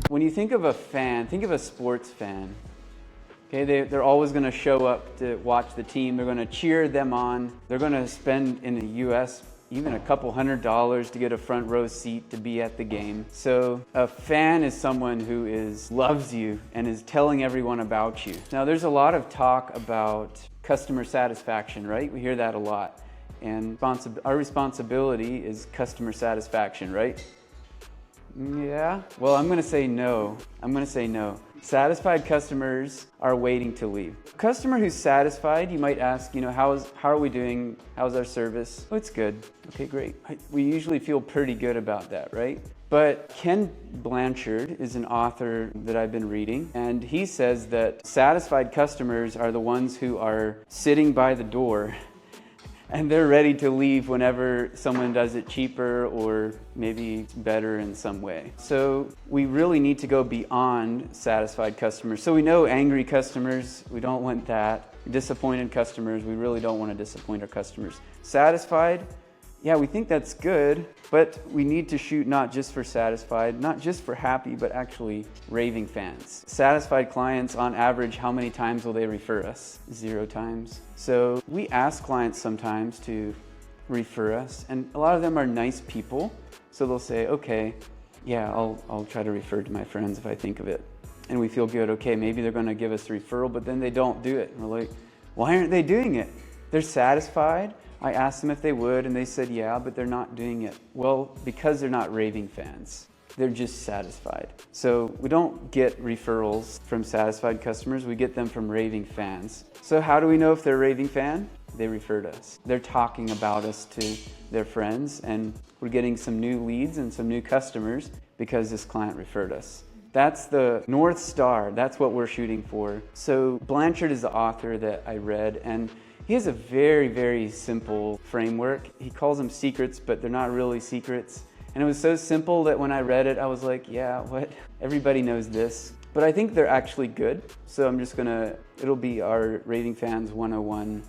When you think of a fan, think of a sports fan. Okay, they're always going to show up to watch the team. They're going to cheer them on. They're going to spend in the US even a couple $100s to get a front row seat to be at the game. So a fan is someone who loves you and is telling everyone about you. Now there's a lot of talk about customer satisfaction, right? We hear that a lot. And our responsibility is customer satisfaction, right? Yeah? Well, I'm going to say no. Satisfied customers are waiting to leave. A customer who's satisfied, you might ask, how are we doing? How's our service? Oh, it's good. Okay, great. We usually feel pretty good about that, right? But Ken Blanchard is an author that I've been reading, and he says that satisfied customers are the ones who are sitting by the door and they're ready to leave whenever someone does it cheaper or maybe better in some way. So we really need to go beyond satisfied customers. So we know angry customers, we don't want that. Disappointed customers, we really don't want to disappoint our customers. Satisfied, yeah, we think that's good, but we need to shoot not just for satisfied, not just for happy, but actually raving fans. Satisfied clients, on average, how many times will they refer us? 0 times. So we ask clients sometimes to refer us, and a lot of them are nice people. So they'll say, okay, yeah, I'll try to refer to my friends if I think of it. And we feel good, okay, maybe they're gonna give us a referral, but then they don't do it. And we're like, why aren't they doing it? They're satisfied. I asked them if they would, and they said yeah, but they're not doing it. Well, because they're not raving fans. They're just satisfied. So we don't get referrals from satisfied customers, we get them from raving fans. So how do we know if they're a raving fan? They referred us. They're talking about us to their friends, and we're getting some new leads and some new customers because this client referred us. That's the North Star, that's what we're shooting for. So Blanchard is the author that I read, and he has a very, very simple framework. He calls them secrets, but they're not really secrets. And it was so simple that when I read it, I was like, yeah, what? Everybody knows this. But I think they're actually good. So I'm just it'll be our Raving Fans 101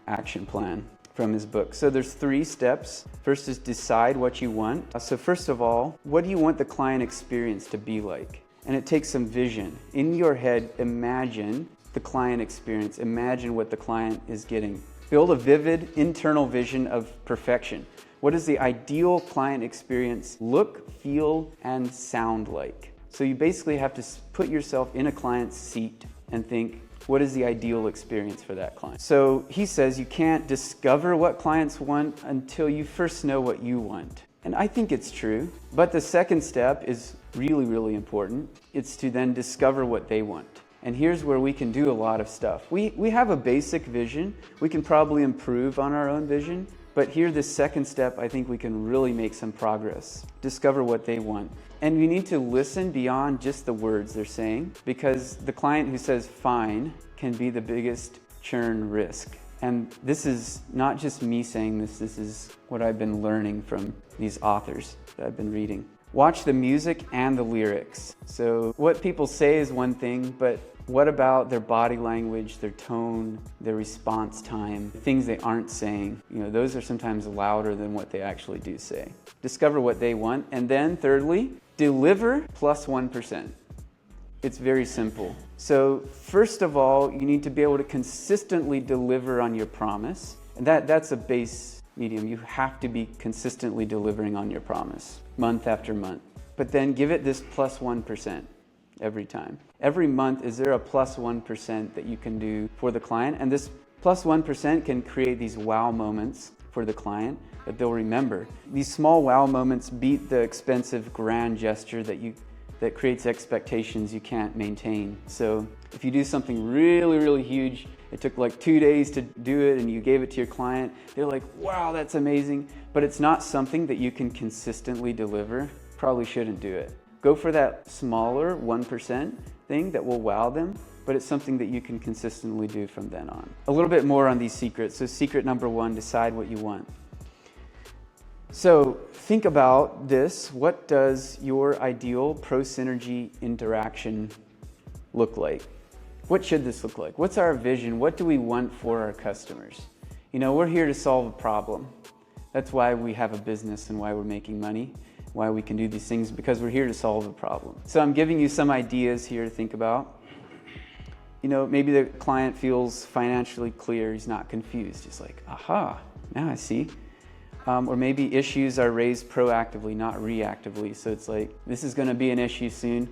action plan from his book. So there's 3 steps. First is decide what you want. So first of all, what do you want the client experience to be like? And it takes some vision. In your head, imagine the client experience. Imagine what the client is getting. Build a vivid internal vision of perfection. What does the ideal client experience look, feel, and sound like? So you basically have to put yourself in a client's seat and think, what is the ideal experience for that client? So he says you can't discover what clients want until you first know what you want. And I think it's true. But the second step is really, really important. It's to then discover what they want. And here's where we can do a lot of stuff. We have a basic vision. We can probably improve on our own vision. But here, this second step, I think we can really make some progress. Discover what they want. And you need to listen beyond just the words they're saying, because the client who says fine can be the biggest churn risk. And this is not just me saying this is what I've been learning from these authors that I've been reading. Watch the music and the lyrics. So what people say is one thing, but what about their body language, their tone, their response time, things they aren't saying? Those are sometimes louder than what they actually do say. Discover what they want, and then thirdly, deliver plus 1%. It's very simple. So first of all, you need to be able to consistently deliver on your promise, and that's a base medium. You have to be consistently delivering on your promise, month after month. But then give it this plus 1%. Every time. Every month, is there a plus 1% that you can do for the client? And this plus 1% can create these wow moments for the client that they'll remember. These small wow moments beat the expensive grand gesture that creates expectations you can't maintain. So if you do something really, really huge, it took like 2 days to do it and you gave it to your client, they're like, wow, that's amazing. But it's not something that you can consistently deliver, probably shouldn't do it. Go for that smaller 1% thing that will wow them, but it's something that you can consistently do from then on. A little bit more on these secrets. So secret number 1, decide what you want. So think about this. What does your ideal Prosynergy interaction look like? What should this look like? What's our vision? What do we want for our customers? We're here to solve a problem. That's why we have a business and why we're making money. why we can do these things, because we're here to solve a problem. So I'm giving you some ideas here to think about. You know, maybe the client feels financially clear, he's not confused. He's like, aha, now I see. Or maybe issues are raised proactively, not reactively. So it's like, this is gonna be an issue soon.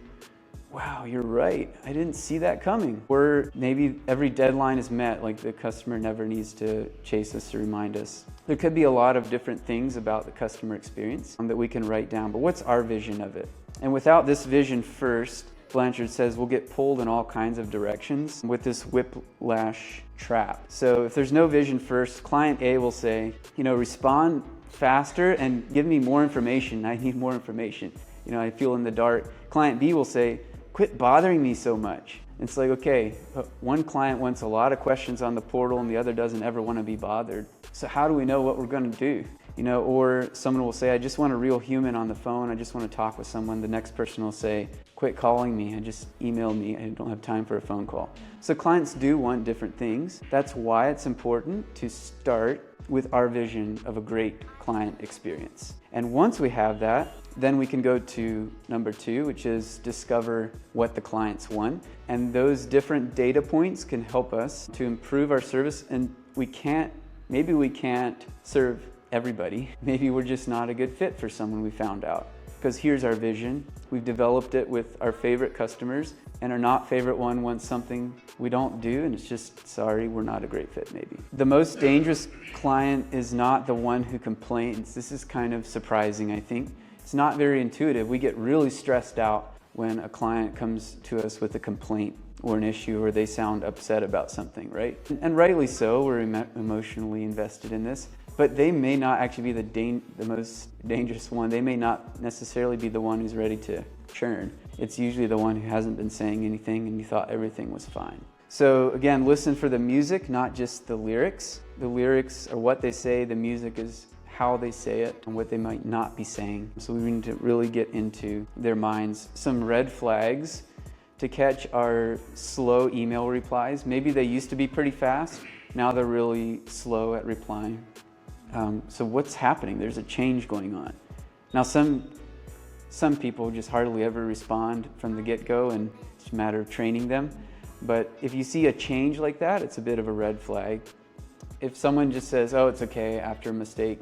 Wow, you're right, I didn't see that coming. Or maybe every deadline is met, like the customer never needs to chase us to remind us. There could be a lot of different things about the customer experience that we can write down, but what's our vision of it? And without this vision first, Blanchard says we'll get pulled in all kinds of directions with this whiplash trap. So if there's no vision first, client A will say, you know, respond faster and give me more information. I need more information. You know, I feel in the dark. Client B will say, quit bothering me so much. It's like, okay, one client wants a lot of questions on the portal and the other doesn't ever want to be bothered. So how do we know what we're going to do? You know, or someone will say, I just want a real human on the phone. I just want to talk with someone. The next person will say, quit calling me. Just email me. I don't have time for a phone call. So clients do want different things. That's why it's important to start with our vision of a great client experience. And once we have that, then we can go to number 2, which is discover what the clients want. And those different data points can help us to improve our service. And maybe we can't serve everybody. Maybe we're just not a good fit for someone, we found out. Because here's our vision. We've developed it with our favorite customers, and our not favorite one wants something we don't do, and it's just, sorry, we're not a great fit maybe. The most dangerous client is not the one who complains. This is kind of surprising, I think. It's not very intuitive. We get really stressed out when a client comes to us with a complaint or an issue, or they sound upset about something, right? And rightly so, we're emotionally invested in this. But they may not actually be the most dangerous one. They may not necessarily be the one who's ready to churn. It's usually the one who hasn't been saying anything and you thought everything was fine. So again, listen for the music, not just the lyrics. The lyrics are what they say, the music is how they say it and what they might not be saying. So we need to really get into their minds. Some red flags to catch are slow email replies. Maybe they used to be pretty fast, now they're really slow at replying. So what's happening? There's a change going on. Now some people just hardly ever respond from the get-go, and it's a matter of training them. But if you see a change like that, it's a bit of a red flag. If someone just says, oh, it's okay after a mistake,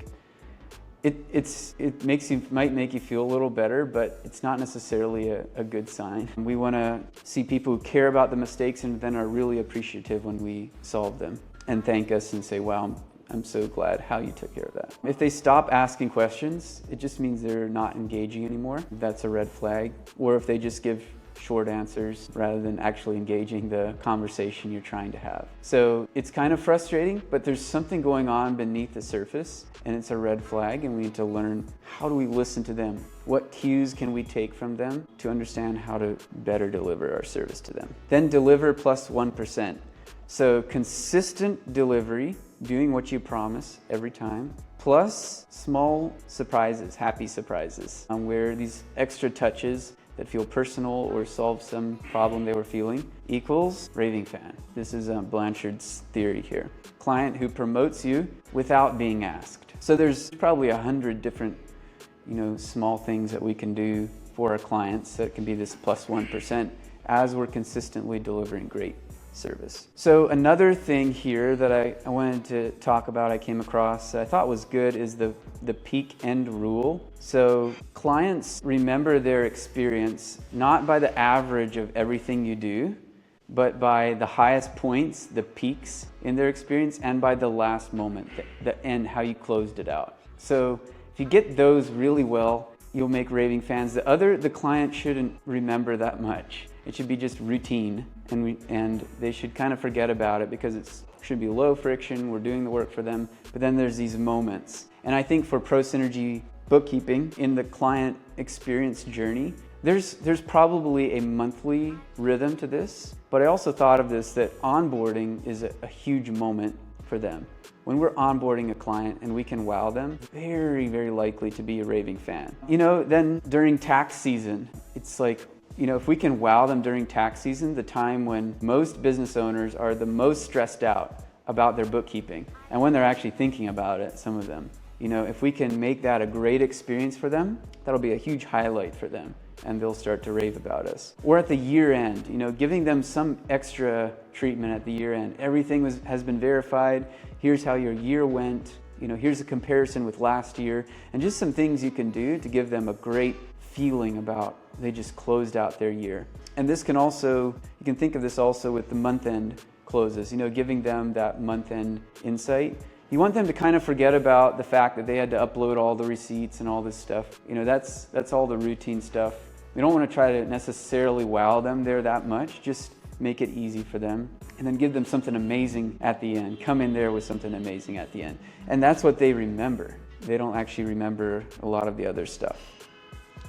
it might make you feel a little better, but it's not necessarily a good sign. We want to see people who care about the mistakes and then are really appreciative when we solve them and thank us and say, wow, I'm so glad how you took care of that. If they stop asking questions, it just means they're not engaging anymore. That's a red flag. Or if they just give short answers rather than actually engaging the conversation you're trying to have. So it's kind of frustrating, but there's something going on beneath the surface, and it's a red flag, and we need to learn, how do we listen to them? What cues can we take from them to understand how to better deliver our service to them? Then deliver plus 1%. So consistent delivery, doing what you promise every time, plus small surprises, happy surprises, where these extra touches that feel personal or solve some problem they were feeling equals raving fan. This is Blanchard's theory here. Client who promotes you without being asked. So there's probably 100 different, small things that we can do for our clients that can be this plus 1% as we're consistently delivering great service. So another thing here that I wanted to talk about, I came across, I thought was good, is the peak end rule. So clients remember their experience not by the average of everything you do, but by the highest points, the peaks in their experience, and by the last moment, the end, how you closed it out. So if you get those really well, you'll make raving fans. The client shouldn't remember that much. It should be just routine, and they should kind of forget about it because it should be low friction, we're doing the work for them, but then there's these moments. And I think for Prosynergy bookkeeping, in the client experience journey, there's probably a monthly rhythm to this, but I also thought of this, that onboarding is a huge moment for them. When we're onboarding a client and we can wow them, very, very likely to be a raving fan. Then during tax season, it's like, if we can wow them during tax season, the time when most business owners are the most stressed out about their bookkeeping, and when they're actually thinking about it, some of them, if we can make that a great experience for them, that'll be a huge highlight for them, and they'll start to rave about us. Or at the year end, giving them some extra treatment at the year end. Everything has been verified. Here's how your year went. Here's a comparison with last year, and just some things you can do to give them a great feeling about they just closed out their year. And this can also, you can think of this also with the month-end closes, giving them that month-end insight. You want them to kind of forget about the fact that they had to upload all the receipts and all this stuff. That's all the routine stuff. We don't want to try to necessarily wow them there that much. Just make it easy for them, and then give them something amazing at the end. Come in there with something amazing at the end. And that's what they remember. They don't actually remember a lot of the other stuff.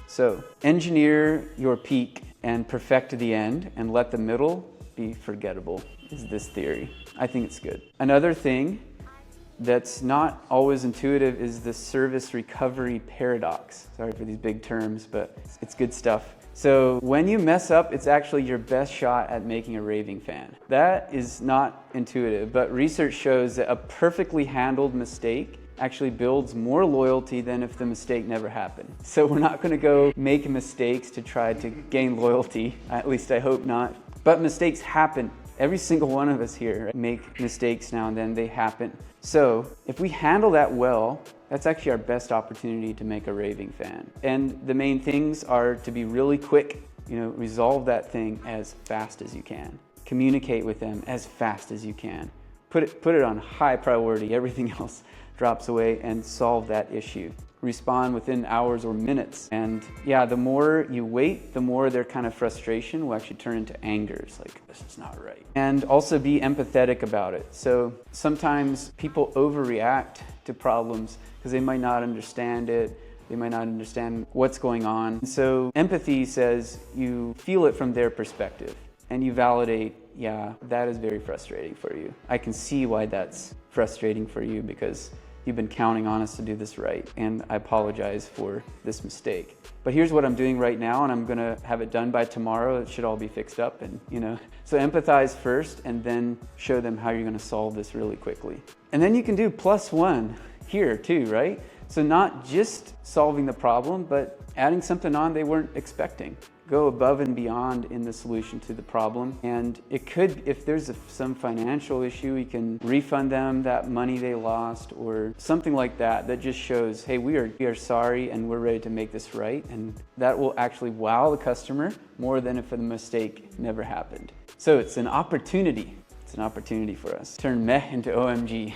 So engineer your peak and perfect the end, and let the middle be forgettable, is this theory. I think it's good. Another thing that's not always intuitive is the service recovery paradox. Sorry for these big terms, but it's good stuff. So when you mess up, it's actually your best shot at making a raving fan. That is not intuitive, but research shows that a perfectly handled mistake actually builds more loyalty than if the mistake never happened. So we're not going to go make mistakes to try to gain loyalty, at least I hope not. But mistakes happen. Every single one of us here make mistakes now and then, they happen. So if we handle that well, that's actually our best opportunity to make a raving fan. And the main things are to be really quick, resolve that thing as fast as you can. Communicate with them as fast as you can. Put it on high priority, everything else drops away, and solve that issue. Respond within hours or minutes. And yeah, the more you wait, the more their kind of frustration will actually turn into anger. It's like, this is not right. And also be empathetic about it. So sometimes people overreact to problems because they might not understand it. They might not understand what's going on. So empathy says you feel it from their perspective, and you validate, yeah, that is very frustrating for you. I can see why that's frustrating for you, because you've been counting on us to do this right, and I apologize for this mistake. But here's what I'm doing right now, and I'm gonna have it done by tomorrow. It should all be fixed up, and So empathize first, and then show them how you're gonna solve this really quickly. And then you can do +1 here too, right? So not just solving the problem, but adding something on they weren't expecting. Go above and beyond in the solution to the problem. And it could, if there's some financial issue, we can refund them that money they lost, or something like that, that just shows, hey, we are sorry and we're ready to make this right. And that will actually wow the customer more than if the mistake never happened. So it's an opportunity. It's an opportunity for us. Turn meh into OMG.